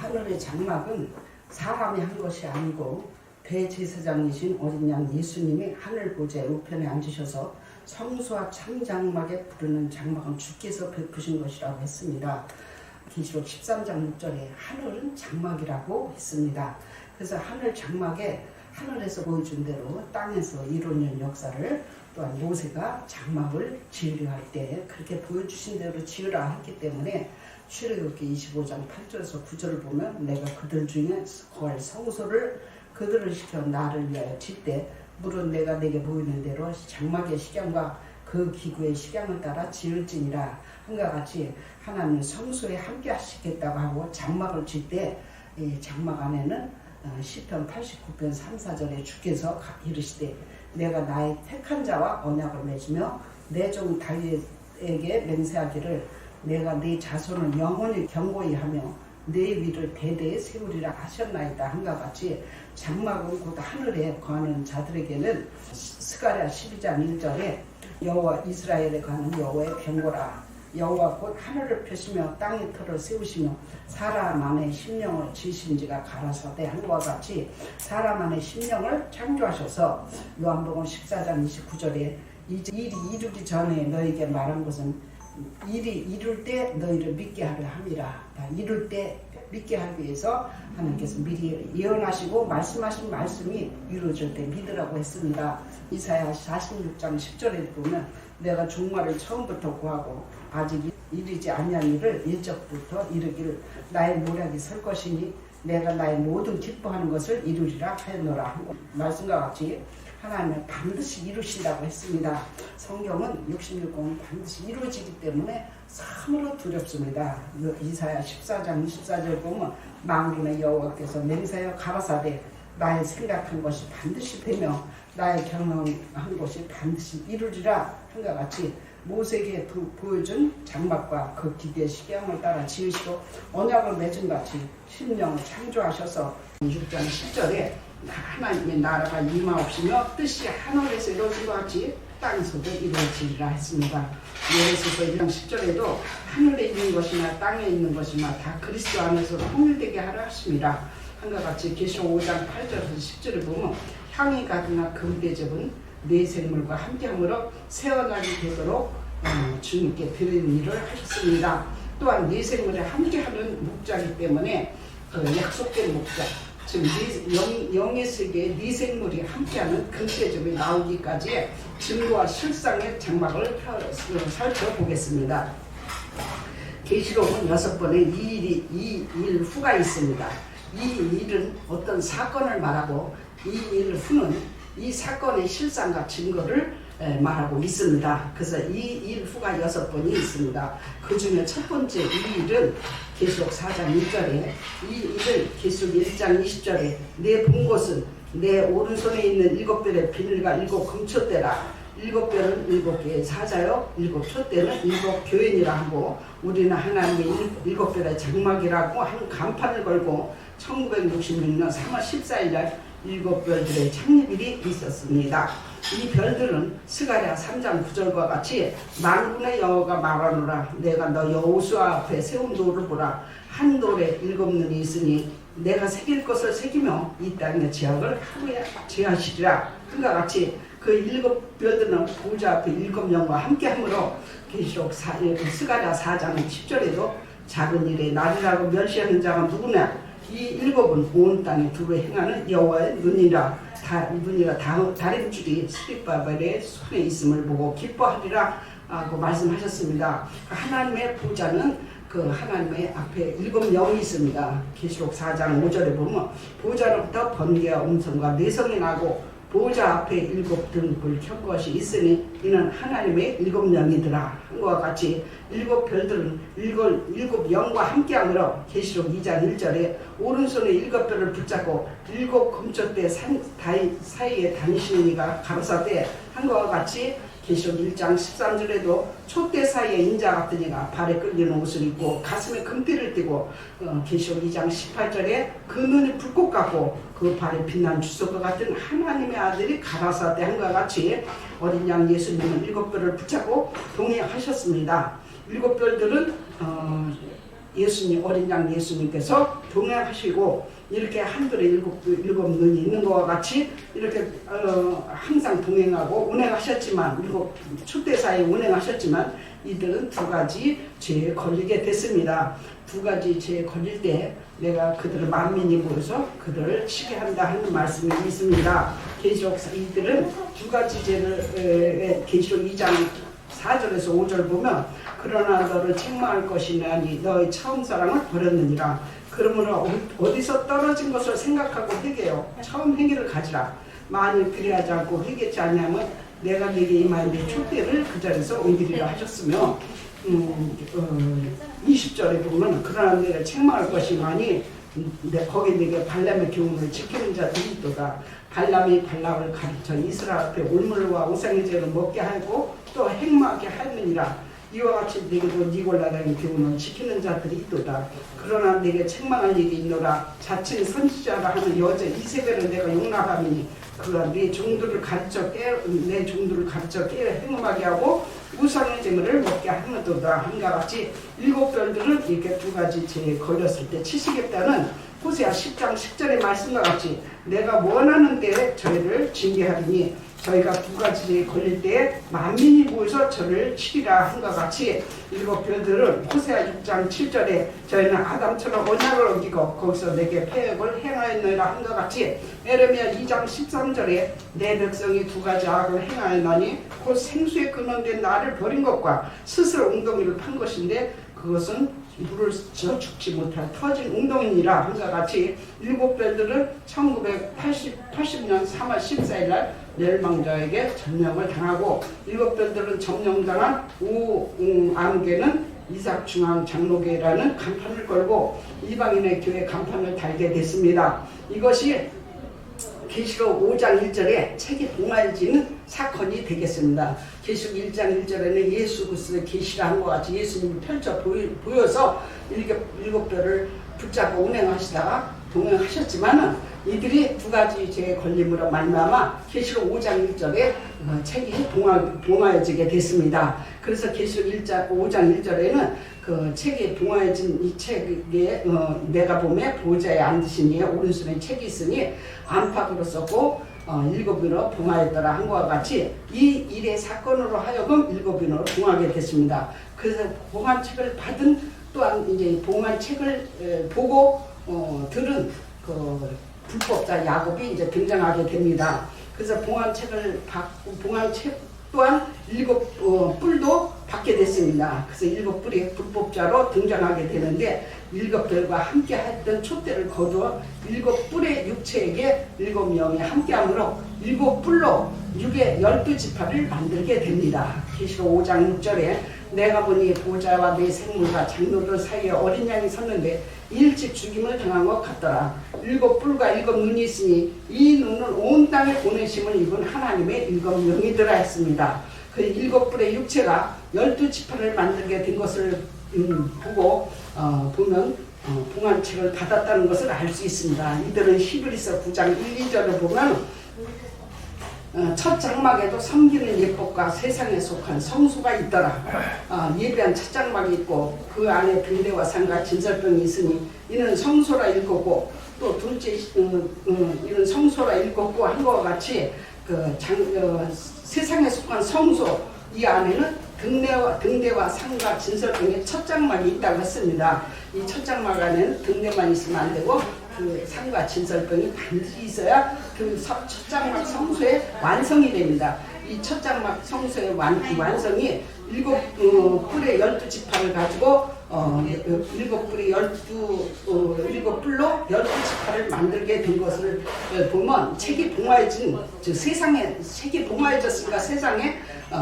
하늘의 장막은 사람이 한 것이 아니고 대제사장이신 어린 양 예수님이 하늘 보좌의 우편에 앉으셔서 성소와 참장막에 부르는 장막은 주께서 베푸신 것이라고 했습니다. 계시록 13장 6절에 하늘은 장막이라고 했습니다. 그래서 하늘 장막에 하늘에서 보여준 대로 땅에서 이루어진 역사를 또한 모세가 장막을 지으려 할 때 그렇게 보여주신 대로 지으라 했기 때문에 출애굽기 25장 8절에서 9절을 보면 내가 그들 중에 거할 성소를 그들을 시켜 나를 위하여 질 때 물은 내가 내게 보이는 대로 장막의 식양과 그 기구의 식양을 따라 지을지니라 한과 같이 하나님 성소에 함께 하시겠다고 하고 장막을 질 때 이 장막 안에는 시편 89편 3, 4절에 주께서 이르시되 내가 나의 택한 자와 언약을 맺으며 내 종 다윗에게 맹세하기를 내가 네 자손을 영원히 경고히 하며 내 위를 대대에 세우리라 하셨나이다 한과 같이 장막은 곧 하늘에 거하는 자들에게는 스가랴 12장 1절에 여호와 이스라엘에 관한 여호와의 경고라 여호와 곧 하늘을 펴시며 땅의 터를 세우시며 사람 안에 심령을 지으신 지가 가라사대 한과 같이 사람 안에 심령을 창조하셔서 요한복음 14장 29절에 일이 이루기 전에 너에게 말한 것은 일이 이룰 때 너희를 믿게 하려 함이라. 이룰 때 믿게 하기 위해서 하나님께서 미리 예언하시고 말씀하신 말씀이 이루어질 때 믿으라고 했습니다. 이사야 46장 10절에 보면 내가 종말을 처음부터 구하고 아직 이르지 아니한 일을 일적부터 이르기를 나의 모략이 설 것이니 내가 나의 모든 기뻐하는 것을 이루리라 하였노라. 말씀과 같이 하나님은 반드시 이루신다고 했습니다. 성경은 66권은 반드시 이루어지기 때문에 참으로 두렵습니다. 이사야 14장 24절 보면 만군의 여호와께서 맹세하여 가라사대 나의 생각한 것이 반드시 되며 나의 경영한 것이 반드시 이루리라 한과 같이 모세에게 보여준 장막과 그 기대의 식양을 따라 지으시고 언약을 맺은 같이 심령을 창조하셔서 6장 10절에 하나님의 나라가 임하옵시며 뜻이 하늘에서 이루어진 것 같이 땅에서도 이루어지리라 했습니다. 예레미야서 1장 10절에도 하늘에 있는 것이나 땅에 있는 것이나 다 그리스도 안에서 통일되게 하라 하십니다. 한과 같이 계시록 5장 8절에서 10절을 보면 향이 가득한 금대접은 내 생물과 함께함으로 새어나게 되도록 주님께 드리는 일을 하셨습니다. 또한 내 생물에 함께하는 목자이기 때문에 그 약속된 목자 즉 영의 세계에 네 생물이 함께하는 금대접이 나오기까지 증거와 실상의 장막을 살펴보겠습니다. 계시록은 6번의 이 일 후가 있습니다. 이 일은 어떤 사건을 말하고 이 일 후는 이 사건의 실상과 증거를 말하고 있습니다. 그래서 이 일 후가 6번이 있습니다. 그 중에 첫 번째 이 일은 계시록 4장 1절에 이 일을 계시록 1장 20절에 내 본 것은 내 오른손에 있는 7별의 비늘과 7 금촛대라 7별은 7개의 사자요 7 촛대는 7 교인이라 하고 우리는 하나님의 7별의 장막이라고 한 간판을 걸고 1966년 3월 14일 날 7별들의 창립일이 있었습니다. 이 별들은 스가랴 3장 9절과 같이 만군의 여호와가 말하노라 내가 너 여호수아 앞에 세운 돌을 보라 한 돌에 7눈이 있으니 내가 새길 것을 새기며 이 땅의 죄악을 하루에 제하시리라 그와 같이 그 7별들은 보좌 앞에 7영과 함께하므로 계시록 스가랴 4장 10절에도 작은 일에 날이라고 멸시하는 자가 누구냐 이 7은 온 땅에 두루 행하는 여호와의 눈이라 눈이라 다림줄이 스립바벨의 손에 있음을 보고 기뻐하리라 고 말씀하셨습니다. 하나님의 보좌는 그 하나님의 앞에 7영이 있습니다. 계시록 4장 5절에 보면 보좌로부터 번개와 음성과 내성이 나고 보좌 앞에 7등불 켠 것이 있으니 이는 하나님의 7영이더라 한 것과 같이 7별들은 7영과 함께하므로 계시록 2장 1절에 오른손에 7별을 붙잡고 7 금촛대 사이에 다니시는 이가 가로사대 한 것과 같이 계시록 1장 13절에도 촛대 사이에 인자 같은 이가 발에 끌리는 옷을 입고 가슴에 금띠를 띠고 계시록 2장 18절에 그 눈이 불꽃 같고 그 발에 빛난 주석과 같은 하나님의 아들이 가라사대 한과 같이 어린 양 예수님은 7별을 붙잡고 동행하셨습니다. 7별들은 예수님, 어린 양 예수님께서 동행하시고 이렇게 한들에 일곱 눈이 있는 것과 같이 이렇게 항상 동행하고 운행하셨지만, 일곱 초대사에 운행하셨지만 이들은 두 가지 죄에 걸리게 됐습니다. 두 가지 죄에 걸릴 때 내가 그들을 만민이 모여서 그들을 치게 한다 하는 말씀이 있습니다. 계시록 이들은 두 가지 죄를 계시록 2장 4절에서 5절 보면, 그러나 너를 책망할 것이니 너의 처음 사랑을 버렸느니라. 그러므로 어디서 떨어진 것을 생각하고 회개요. 처음 회개를 가지라. 만일 그리하지 않고 회개치 않냐면 내가 네게 임하는데 촛대를 그 자리에서 옮기리라 하셨으며, 20절에 보면 그러나 내가 책망할 것이니 거기 내게 발람의 교훈을 지키는 자들이 있도다. 발람이 발락을 가르쳐 이스라엘 앞에 울물과 우상의 죄를 먹게 하고 또 행마하게 하느니라. 이와 같이 내게도 니골라다는 교훈을 지키는 자들이 있도다. 그러나 내게 책망할 일이 있노라. 자칭 선지자라 하는 여자 이세벨을 내가 용납하미니 그가 내 종들을 가르쳐 깨 행음하게 하고 우상의 재물을 먹게 하는도다. 한가 같이 일곱 별들은 이렇게 두 가지 죄에 걸렸을 때 치시겠다는 호세아 10장 10절의 말씀과 같이 내가 원하는데 저희를 징계하리니 저희가 두 가지에 걸릴 때 만민이 모여서 저를 치리라 한것 같이 일곱 별들은 호세아 6장 7절에 저희는 아담처럼 언약을 어기고 거기서 내게 패역을 행하였느니라 한것 같이 에레미야 2장 13절에 내 백성이 두 가지 악을 행하였나니 곧 생수에 근원된 나를 버린 것과 스스로 웅덩이를 판 것인데 그것은 물을 저 죽지 못할 터진 웅덩이니라 한것 같이 일곱 별들은 1980년 3월 14일 날 멸망자에게 점령을 당하고 일곱 별들은 점령당한 암개는 이삭 중앙 장로교라는 간판을 걸고 이방인의 교회 간판을 달게 됐습니다. 이것이 계시록 5장 1절에 책이 봉하여지는 사건이 되겠습니다. 계시록 1장 1절에는 예수 그리스도의 계시를 한 것 같이 예수님을 펼쳐 보여서 일곱 별을 붙잡고 운행하시다가 동행하셨지만은 이들이 두 가지 죄에 걸림으로 말미암아 계시록 5장 1절에 책이 봉하여지게 됐습니다. 그래서 계시록 5장 1절에는 그 책이 봉하여진 이 책에 내가 보매 보좌에 앉으신 이의 오른손에 책이 있으니 안팎으로 썼고 일곱인으로 봉하였더라 한 것과 같이 이 일의 사건으로 하여금 일곱인으로 봉하게 됐습니다. 그래서 봉한 책을 받은 또한 이제 봉한 책을 보고 들은 그 불법자 야곱이 이제 등장하게 됩니다. 그래서 봉한 책을 받고 봉한 책 또한 일곱 뿔도 받게 됐습니다. 그래서 일곱 뿔이 불법자로 등장하게 되는데 일곱 별과 함께 했던 촛대를 거두어 일곱 뿔의 육체에게 일곱 명이 함께함으로 일곱 뿔로 12지파를 만들게 됩니다. 계시록 5장 6절에 내가 보니 보좌와 내 생물과 장로들 사이에 어린 양이 섰는데 일찍 죽임을 당한 것 같더라. 일곱 뿔과 일곱 눈이 있으니 이 눈은 온 땅에 보내심을 입은 하나님의 일곱 영이더라 했습니다. 그 일곱 뿔의 육체가 12지파를 만들게 된 것을 보고 보면 봉한 책을 받았다는 것을 알 수 있습니다. 이들은 히브리서 9장 1, 2절을 보면 첫 장막에도 섬기는 예법과 세상에 속한 성소가 있더라. 예배한 첫 장막이 있고 그 안에 등대와 상과 진설병이 있으니 이는 성소라 일컫고 또 둘째 이는 성소라 일컫고 한 것과 같이 세상에 속한 성소 이 안에는 등대와 상과 진설병의 첫 장막이 있다고 했습니다. 이 첫 장막 안에는 등대만 있으면 안 되고 그 상과 진설병이 반드시 있어야 그 첫 장막 성소의 완성이 됩니다. 이 첫 장막 성소의 완성이 일곱 뿔의 12지파를 가지고 일곱 뿔이 일곱 뿔로 12지파를 만들게 된 것을 보면 책이 봉하여진 책이 봉하여졌으니까 세상에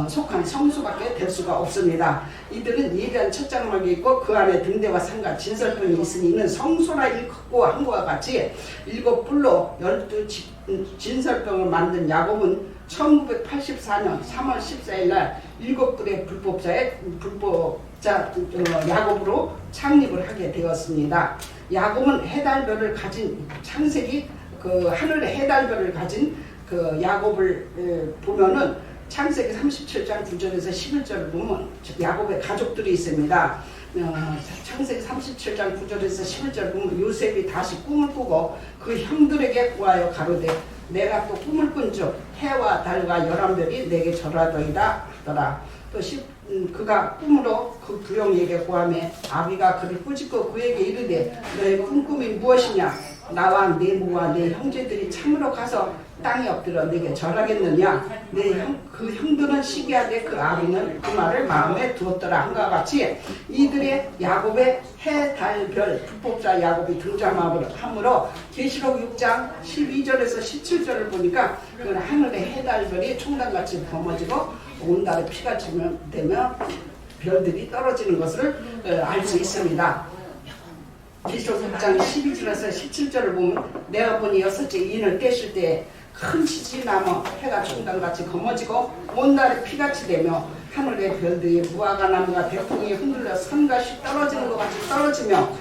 속한 성소밖에 될 수가 없습니다. 이들은 예배한 첫 장막이 있고 그 안에 등대와 상과 진설병이 있으니 이는 성소라 일컫고 한 것과 같이 일곱 뿔로 12진설병을 만든 야곱은 1984년 3월 14일 날 일곱 뿔의 불법자 야곱으로 창립을 하게 되었습니다. 야곱은 해달별을 가진 창세기 그 하늘의 해달별을 가진 그 야곱을 보면은 창세기 37장 9절에서 11절을 보면 야곱의 가족들이 있습니다. 창세기 37장 9절에서 11절 보면 요셉이 다시 꿈을 꾸고 그 형들에게 구하여 가로되 내가 또 꿈을 꾼즉 해와 달과 11별이 내게 절하더이다 하더라. 또 그가 꿈으로 그 부용에게 구하매 아비가 그를 꾸짖고 그에게 이르되 너의 꿈꿈이 무엇이냐? 나와 내 모와 내 형제들이 참으로 가서 땅에 엎드려 내게 절하겠느냐? 그 형들은 시기하되 그 아비는 그 말을 마음에 두었더라 한과 같이 이들의 야곱의 해, 달, 별 불법자 야곱이 등장함으로 계시록 6장 12절에서 17절을 보니까 그 하늘의 해, 달, 별이 총단같이 범어지고 온 달에 피가 되며 별들이 떨어지는 것을 알 수 있습니다. 계시록 6장 12절에서 17절을 보면 내가 보니 여섯째 인을 떼실 때 큰 지진이 나며 해가 총단같이 검어지고 온 달에 피같이 되며 하늘의 별들이 무화과 나무가 대풍이 흔들려 산같이 떨어지는 것 같이 떨어지며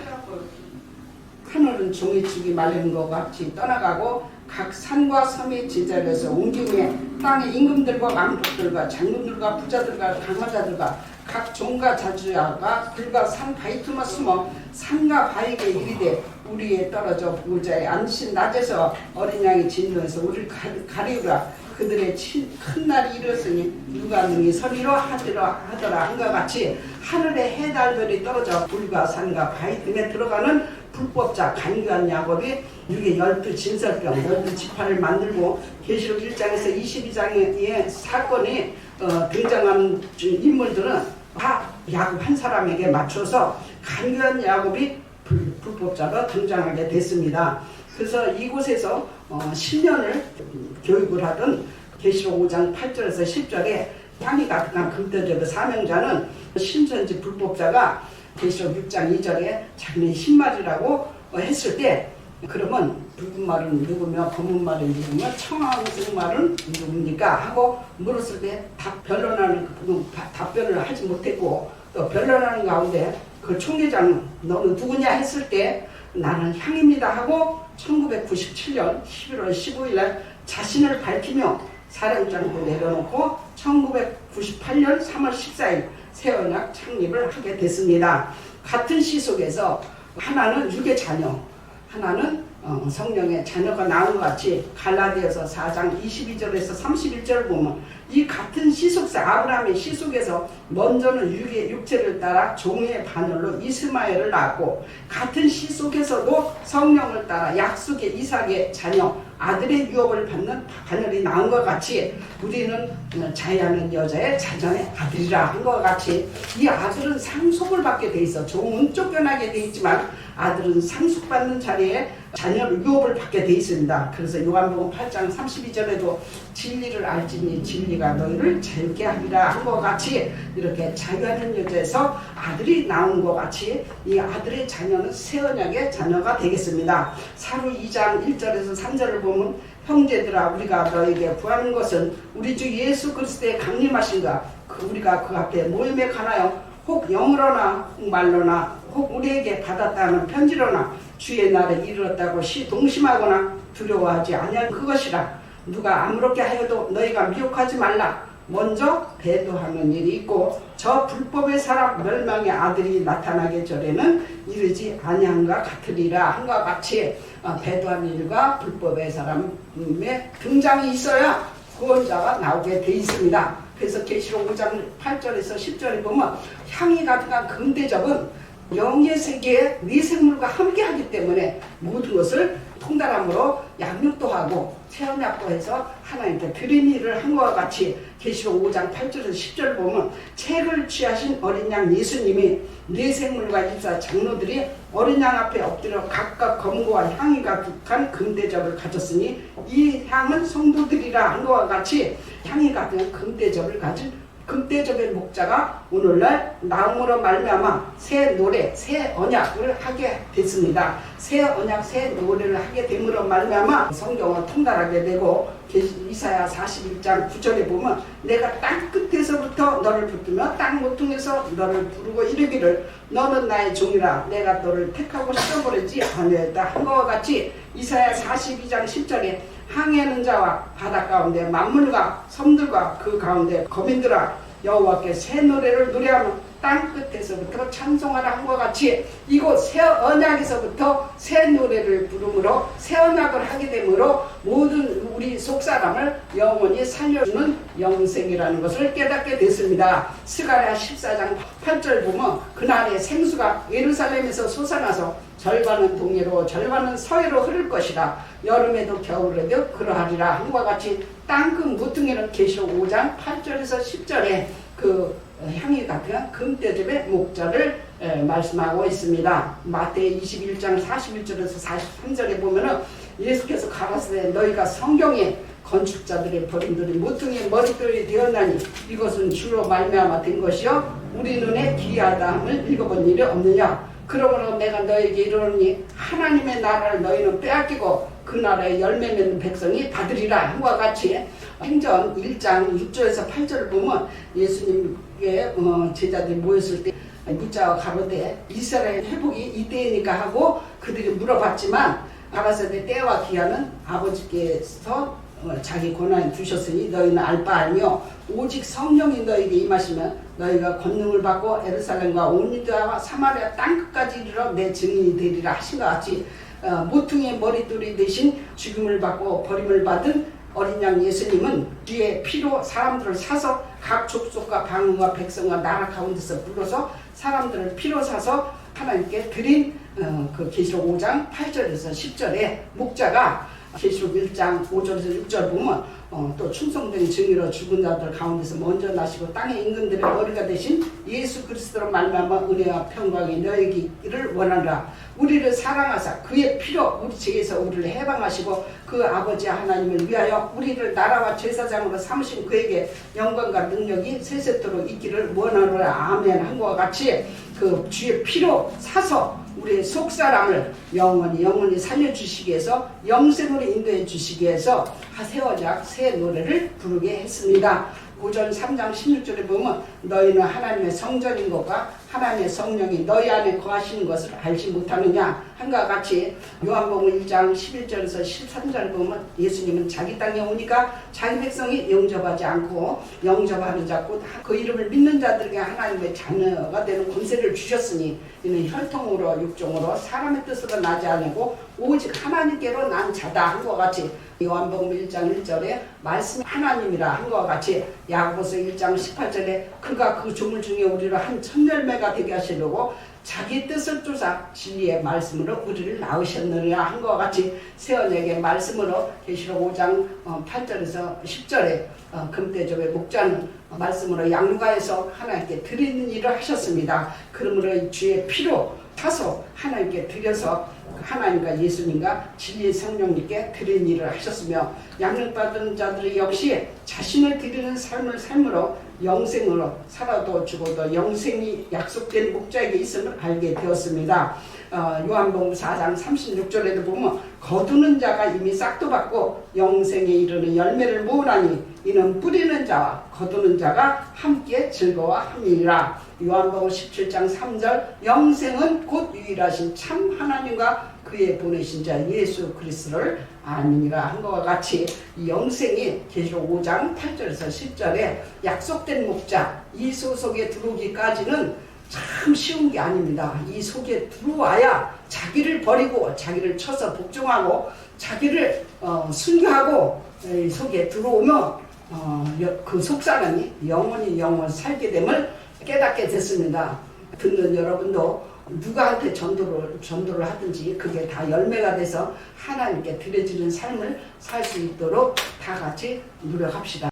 하늘은 종이축이 말리는 것 같이 떠나가고 각 산과 섬이 제자리에서 옮기며 땅의 임금들과 왕족들과 장군들과 부자들과 강화자들과 각 종과 자주야가 들과 산 바위틈에 숨어 산과 바위에 이르되 우리에 떨어져 보호자의 안신 낮에서 어린 양의 진노에서 우리를 가리우라. 그들의 큰 날이 이르렀으니 누가 능히 서리로 하더라 한과 같이 하늘에 해, 달, 별이 떨어져 불과 산과 바위 등에 들어가는 불법자 간교한 야곱이 육의 12진설병 12지파를 만들고 계시록 1장에서 22장의 사건이 등장한 인물들은 다 야곱 한 사람에게 맞춰서 간교한 야곱이 불법자로 등장하게 됐습니다. 그래서 이곳에서 10년을 교육을 하던 계시록 5장 8절에서 10절에 향이 가득한 금태접의 사명자는 신천지 불법자가 계시록 6장 2절에 자기네 흰말이라고 했을 때 그러면 붉은 말은 누구며 검은 말은 누구며 청황색 말은 누굽니까? 하고 물었을 때 답변을 하지 못했고 또 변론하는 가운데 그 총회장 너는 누구냐 했을 때 나는 향입니다 하고 1997년 11월 15일날 자신을 밝히며 사령장도 내려놓고 1998년 3월 14일 새언약 창립을 하게 됐습니다. 같은 시 속에서 하나는 육의 자녀, 하나는 성령의 자녀가 나온 것 같이 갈라디아서 4장 22절에서 31절을 보면 이 같은 시 속에서 아브라함의 시 속에서 먼저는 육체를 따라 종의 반열로 이스마엘을 낳았고 같은 시 속에서도 성령을 따라 약속의 이삭의 자녀 아들의 유업을 받는 반열이 나온 것 같이 우리는 자유하는 여자의 자녀의 아들이라 한 것 같이 이 아들은 상속을 받게 돼 있어. 종은 쫓겨나게 돼 있지만 아들은 상속받는 자리에 자녀를 유업을 받게 돼 있습니다. 그래서 요한복음 8장 32절에도 진리를 알지니 진리가 너희를 자유케 하리라 한 것 같이 이렇게 자유하는 여자에서 아들이 나온 것 같이 이 아들의 자녀는 새 언약의 자녀가 되겠습니다. 사루 2장 1절에서 3절을 보면 형제들아 우리가 너에게 구하는 것은 우리 주 예수 그리스도의 강림하신가 우리가 그 앞에 모임에 가나요? 혹 영으로나 혹 말로나 혹 우리에게 받았다는 편지로나 주의 날에 이르렀다고 동심하거나 두려워하지 아니할 그것이라. 누가 아무렇게 하여도 너희가 미혹하지 말라. 먼저 배도하는 일이 있고 저 불법의 사람 멸망의 아들이 나타나기 전에는 이르지 아니한가 같으리라 한과 같이 배도한 일과 불법의 사람의 등장이 있어야 구원자가 나오게 돼 있습니다. 그래서 계시록 5장 8절에서 10절에 보면 향이 가득한 금대접은 영의 세계의 네 생물과 함께 하기 때문에 모든 것을 통달함으로 양육도 하고 체험약도 해서 하나님께 드린 일을 한 것과 같이 계시록 5장 8절에서 10절을 보면 책을 취하신 어린 양 예수님이 네 생물과 일사 장로들이 어린 양 앞에 엎드려 각각 검고와 향이 가득한 금대접을 가졌으니 이 향은 성도들이라 한 것과 같이 향이 가득한 금대접을 가진 금대접의 목자가 오늘날 나옴으로 말미암아 새 노래, 새 언약을 하게 됐습니다. 새 언약, 새 노래를 하게 됨으로 말미암아 성경을 통달하게 되고 이사야 41장 9절에 보면 내가 땅 끝에서부터 너를 붙들며 땅 모퉁에서 너를 부르고 이르기를 너는 나의 종이라 내가 너를 택하고 씻어버리지 아니하였다 한 것과 같이 이사야 42장 10절에 항해하는 자와 바다 가운데 만물과 섬들과 그 가운데 거민들아 여호와께 새 노래를 노래하며 땅 끝에서부터 찬송하라 한과 같이 이곳 새 언약에서부터 새 노래를 부르므로 새 언약을 하게 되므로 모든 우리 속사람을 영원히 살려주는 영생이라는 것을 깨닫게 됐습니다. 스가랴 14장 8절 보면 그날에 생수가 예루살렘에서 솟아나서 절반은 동해로 절반은 서해로 흐를 것이라. 여름에도 겨울에도 그러하리라 함과 같이 땅끝 무등에는 계시록 5장 8절에서 10절에 그 향이 같은 금대접의 목자를 말씀하고 있습니다. 마태 21장 41절에서 43절에 보면은 예수께서 가라사대 너희가 성경에 건축자들의 버림들이 모퉁이의 머릿돌이 되었나니 이것은 주로 말미암아 된 것이요 우리 눈에 기이하다 함을 읽어본 일이 없느냐. 그러므로 내가 너에게 이르노니 하나님의 나라를 너희는 빼앗기고 그 나라의 열매 맺는 백성이 받으리라 함과 같이 행전 1장 6절에서 8절을 보면 예수님의 제자들이 모였을 때 묻자와 가로되 이스라엘 회복이 이때이니까 하고 그들이 물어봤지만 가라사대 때와 기한은 아버지께서 자기 권한에 두셨으니 너희는 알 바 알며 오직 성령이 너희에게 임하시면 너희가 권능을 받고 예루살렘과 온 유다와 사마리아 땅끝까지 이르러 내 증인이 되리라 하신 것 같이 모퉁이의 머릿돌이 대신 죽임을 받고 버림을 받은 어린 양 예수님은 뒤에 피로 사람들을 사서 각 족속과 방언과 백성과 나라 가운데서 불러서 사람들을 피로 사서 하나님께 드린 그 계시록 5장 8절에서 10절에 목자가 계시록 1장 5절에서 6절 보면 또 충성된 증인으로 죽은 자들 가운데서 먼저 나시고 땅의 임금들의 머리가 되신 예수 그리스도로 말미암아 은혜와 평강이 너희에게를 원하노라. 우리를 사랑하사 그의 피로 우리 죄에서 우리를 해방하시고 그 아버지 하나님을 위하여 우리를 나라와 제사장으로 삼으신 그에게 영광과 능력이 세세토록 있기를 원하노라. 아멘. 한 것과 같이 그 주의 피로 사서 우리의 속사람을 영원히 살려주시기 위해서 영생으로 인도해 주시기 위해서 새 언약 새 노래를 부르게 했습니다. 고전 3장 16절에 보면 너희는 하나님의 성전인 것과 하나님의 성령이 너희 안에 거하시는 것을 알지 못하느냐 한과 같이 요한복음 1장 11절에서 13절을 보면 예수님은 자기 땅에 오니까 자기 백성이 영접하지 않고 영접하는 자 곧 그 이름을 믿는 자들에게 하나님의 자녀가 되는 권세를 주셨으니 이는 혈통으로 육종으로 사람의 뜻으로 나지 않고 오직 하나님께로 난 자다 한과 같이 요한복음 1장 1절에 말씀 하나님이라 한 것과 같이 야고보서 1장 18절에 그가 그 조물 중에 우리를 한 천열매가 되게 하시려고 자기 뜻을 쫓아 진리의 말씀으로 우리를 낳으셨느니라 한 것과 같이 새 언약의 말씀으로 계시록 5장 8절에서 10절에 금대접의 목자는 말씀으로 양육하여서 하나님께 드리는 일을 하셨습니다. 그러므로 주의 피로 타서 하나님께 드려서 하나님과 예수님과 진리의 성령님께 드리는 일을 하셨으며 양육받은 자들이 역시 자신을 드리는 삶을 삶으로 영생으로 살아도 죽어도 영생이 약속된 목자에게 있음을 알게 되었습니다. 요한복음 4장 36절에도 보면 거두는 자가 이미 싹도 받고 영생에 이르는 열매를 모으나니 이는 뿌리는 자와 거두는 자가 함께 즐거워함이니라. 요한복음 17장 3절 영생은 곧 유일하신 참 하나님과 그의 보내신 자 예수 그리스도를 아니니라 한 것과 같이 이 영생이 계시록 5장 8절에서 10절에 약속된 목자 이 소속에 들어오기까지는 참 쉬운 게 아닙니다. 이 속에 들어와야 자기를 버리고 자기를 쳐서 복종하고 자기를 순교하고 이 속에 들어오면 그 속사람이 영원히 살게 됨을 깨닫게 됐습니다. 듣는 여러분도 누구한테 전도를 하든지 그게 다 열매가 돼서 하나님께 드려지는 삶을 살 수 있도록 다 같이 노력합시다.